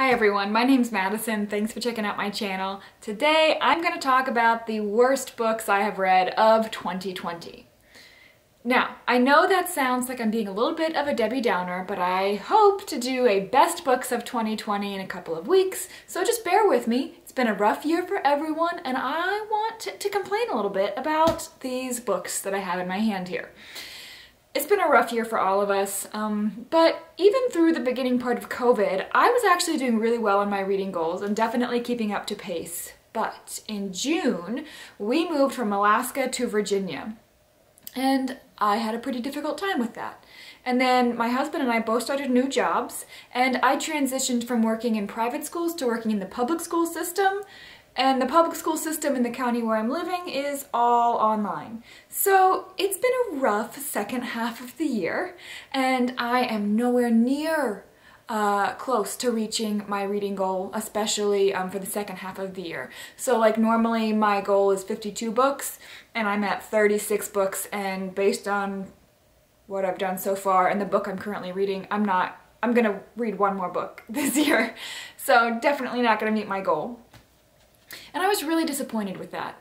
Hi everyone, my name's Madison. Thanks for checking out my channel. Today I'm going to talk about the worst books I have read of 2020. Now, I know that sounds like I'm being a little bit of a Debbie Downer, but I hope to do a best books of 2020 in a couple of weeks, so just bear with me. It's been a rough year for everyone, and I want to complain a little bit about these books that I have in my hand here. It's been a rough year for all of us, but even through the beginning part of COVID, I was actually doing really well on my reading goals and definitely keeping up to pace. But in June, we moved from Alaska to Virginia, and I had a pretty difficult time with that. And then my husband and I both started new jobs, and I transitioned from working in private schools to working in the public school system. And the public school system in the county where I'm living is all online. So it's been a rough second half of the year, and I am nowhere near close to reaching my reading goal, especially for the second half of the year. So like normally my goal is 52 books, and I'm at 36 books, and based on what I've done so far and the book I'm currently reading, I'm gonna read one more book this year. So definitely not gonna meet my goal. And I was really disappointed with that.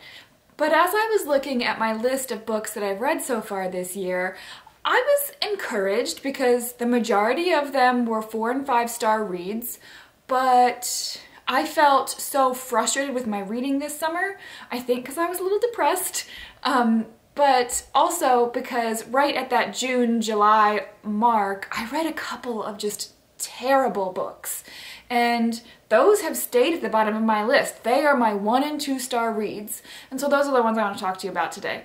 But as I was looking at my list of books that I've read so far this year, I was encouraged because the majority of them were 4- and 5-star reads, but I felt so frustrated with my reading this summer, I think because I was a little depressed, but also because right at that June, July mark, I read a couple of just terrible books. And those have stayed at the bottom of my list. They are my 1- and 2-star reads. And so those are the ones I want to talk to you about today.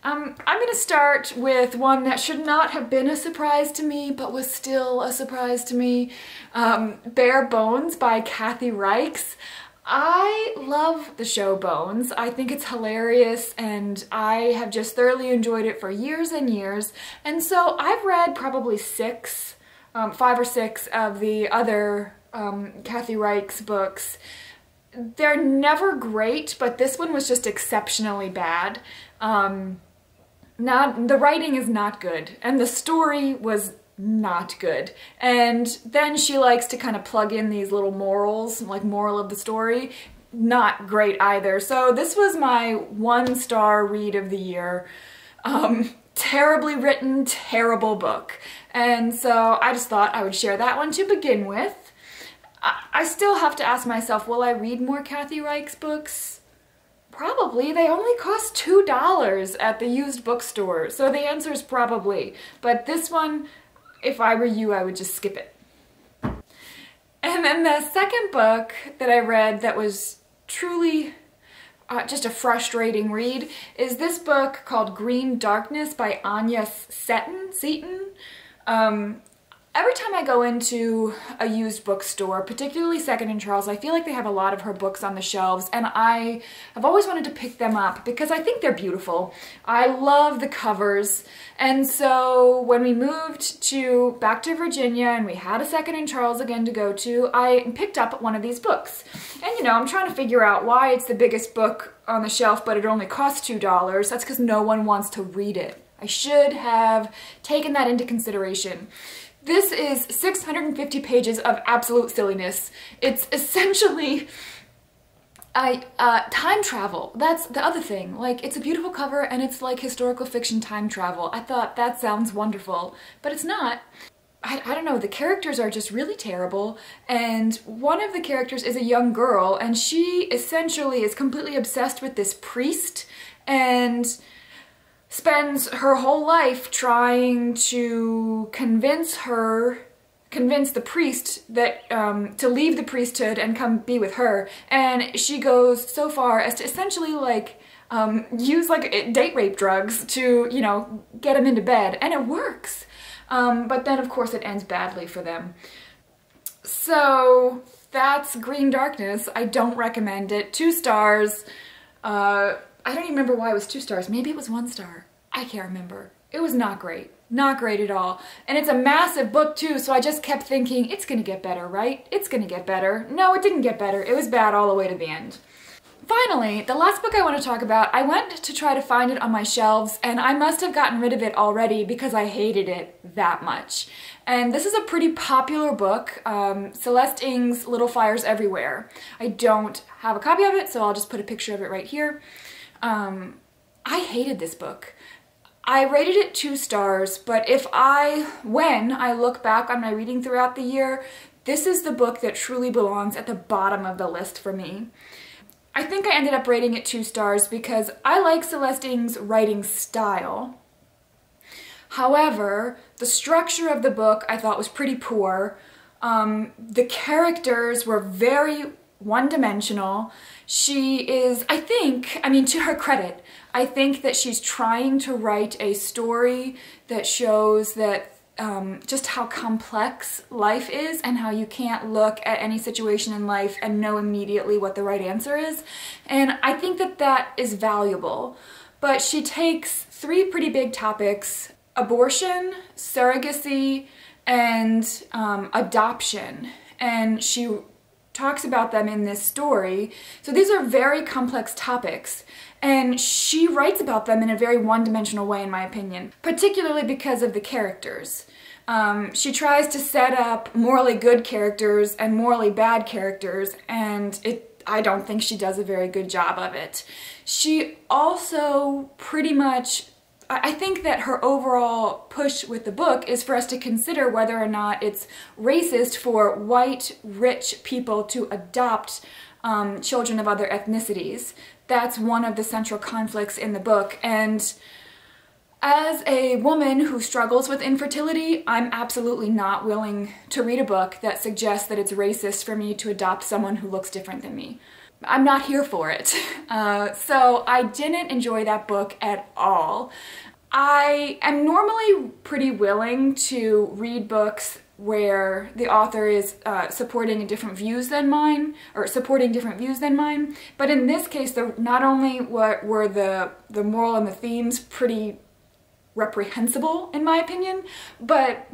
I'm going to start with one that should not have been a surprise to me, but was still a surprise to me. Bare Bones by Kathy Reichs. I love the show Bones. I think it's hilarious, and I have just thoroughly enjoyed it for years and years. And so I've read probably 5 or 6 of the other Kathy Reichs books. They're never great, but this one was just exceptionally bad. The writing is not good, and the story was not good. And then she likes to kind of plug in these little morals, like moral of the story. Not great either. So this was my 1-star read of the year. Terribly written, terrible book. And so I just thought I would share that one to begin with. I still have to ask myself, will I read more Kathy Reichs books? Probably. They only cost $2 at the used bookstore, so the answer is probably. But this one, if I were you, I would just skip it. And then the second book that I read that was truly just a frustrating read is this book called Green Darkness by Anya Seton. Every time I go into a used bookstore, particularly Second & Charles, I feel like they have a lot of her books on the shelves, and I have always wanted to pick them up because I think they're beautiful. I love the covers, and so when we moved back to Virginia and we had a Second & Charles again to go to, I picked up one of these books. And you know, I'm trying to figure out why it's the biggest book on the shelf, but it only costs $2. That's because no one wants to read it. I should have taken that into consideration. This is 650 pages of absolute silliness. It's essentially time travel. That's the other thing. Like, it's a beautiful cover and it's like historical fiction time travel. I thought that sounds wonderful, but it's not. I don't know, the characters are just really terrible, and one of the characters is a young girl, and she essentially is completely obsessed with this priest and spends her whole life trying to convince the priest that to leave the priesthood and come be with her, and she goes so far as to essentially like use like date rape drugs to, you know, get him into bed, and it works. But then of course it ends badly for them. So that's Green Darkness. I don't recommend it. 2 stars. I don't even remember why it was 2 stars. Maybe it was 1 star. I can't remember. It was not great. Not great at all. And it's a massive book too, so I just kept thinking, it's gonna get better, right? It's gonna get better. No, it didn't get better. It was bad all the way to the end. Finally, the last book I want to talk about, I went to try to find it on my shelves and I must have gotten rid of it already because I hated it that much. And this is a pretty popular book, Celeste Ng's Little Fires Everywhere. I don't have a copy of it, so I'll just put a picture of it right here. I hated this book. I rated it 2 stars, but when I look back on my reading throughout the year, this is the book that truly belongs at the bottom of the list for me. I think I ended up rating it 2 stars because I like Celeste Ng's writing style. However, the structure of the book I thought was pretty poor. The characters were very one-dimensional. She is, to her credit, I think that she's trying to write a story that shows that just how complex life is and how you can't look at any situation in life and know immediately what the right answer is. And I think that that is valuable. But she takes 3 pretty big topics: abortion, surrogacy, and adoption. And she talks about them in this story. So these are very complex topics, and she writes about them in a very one-dimensional way, in my opinion, particularly because of the characters. She tries to set up morally good characters and morally bad characters, and I don't think she does a very good job of it. She also pretty much, I think that her overall push with the book is for us to consider whether or not it's racist for white, rich people to adopt children of other ethnicities. That's one of the central conflicts in the book, and as a woman who struggles with infertility, I'm absolutely not willing to read a book that suggests that it's racist for me to adopt someone who looks different than me. I'm not here for it. So I didn't enjoy that book at all. I am normally pretty willing to read books where the author is supporting different views than mine, but in this case, not only were the moral and the themes pretty reprehensible, in my opinion, but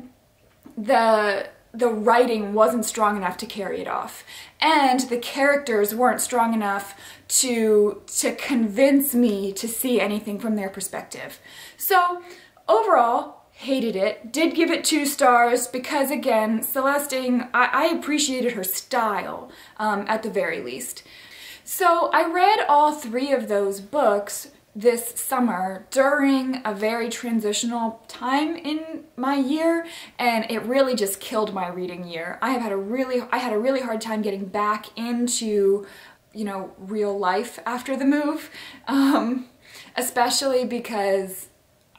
the writing wasn't strong enough to carry it off. And the characters weren't strong enough to convince me to see anything from their perspective. So overall, hated it. Did give it 2 stars because, again, Celeste Ng, I appreciated her style at the very least. So I read all 3 of those books this summer during a very transitional time in my year, and it really just killed my reading year. I had a really hard time getting back into, real life after the move, especially because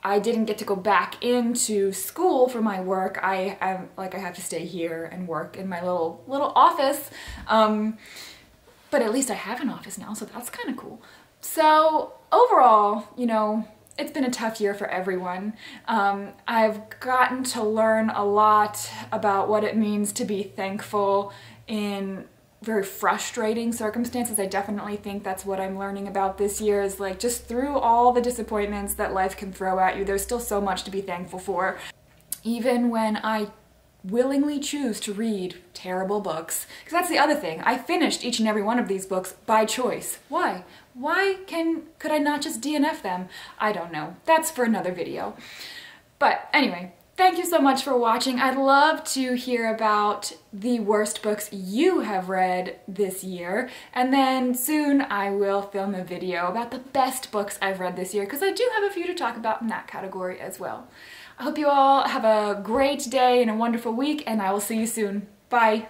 I didn't get to go back into school for my work. I have to stay here and work in my little office, but at least I have an office now, so that's kind of cool. So overall, it's been a tough year for everyone. I've gotten to learn a lot about what it means to be thankful in very frustrating circumstances. I definitely think that's what I'm learning about this year, is like, just through all the disappointments that life can throw at you, there's still so much to be thankful for. Even when I willingly choose to read terrible books. Because that's the other thing. I finished each and every one of these books by choice. Why? Could I not just DNF them? I don't know. That's for another video. But anyway, thank you so much for watching. I'd love to hear about the worst books you have read this year, and then soon I will film a video about the best books I've read this year, because I do have a few to talk about in that category as well. I hope you all have a great day and a wonderful week, and I will see you soon. Bye!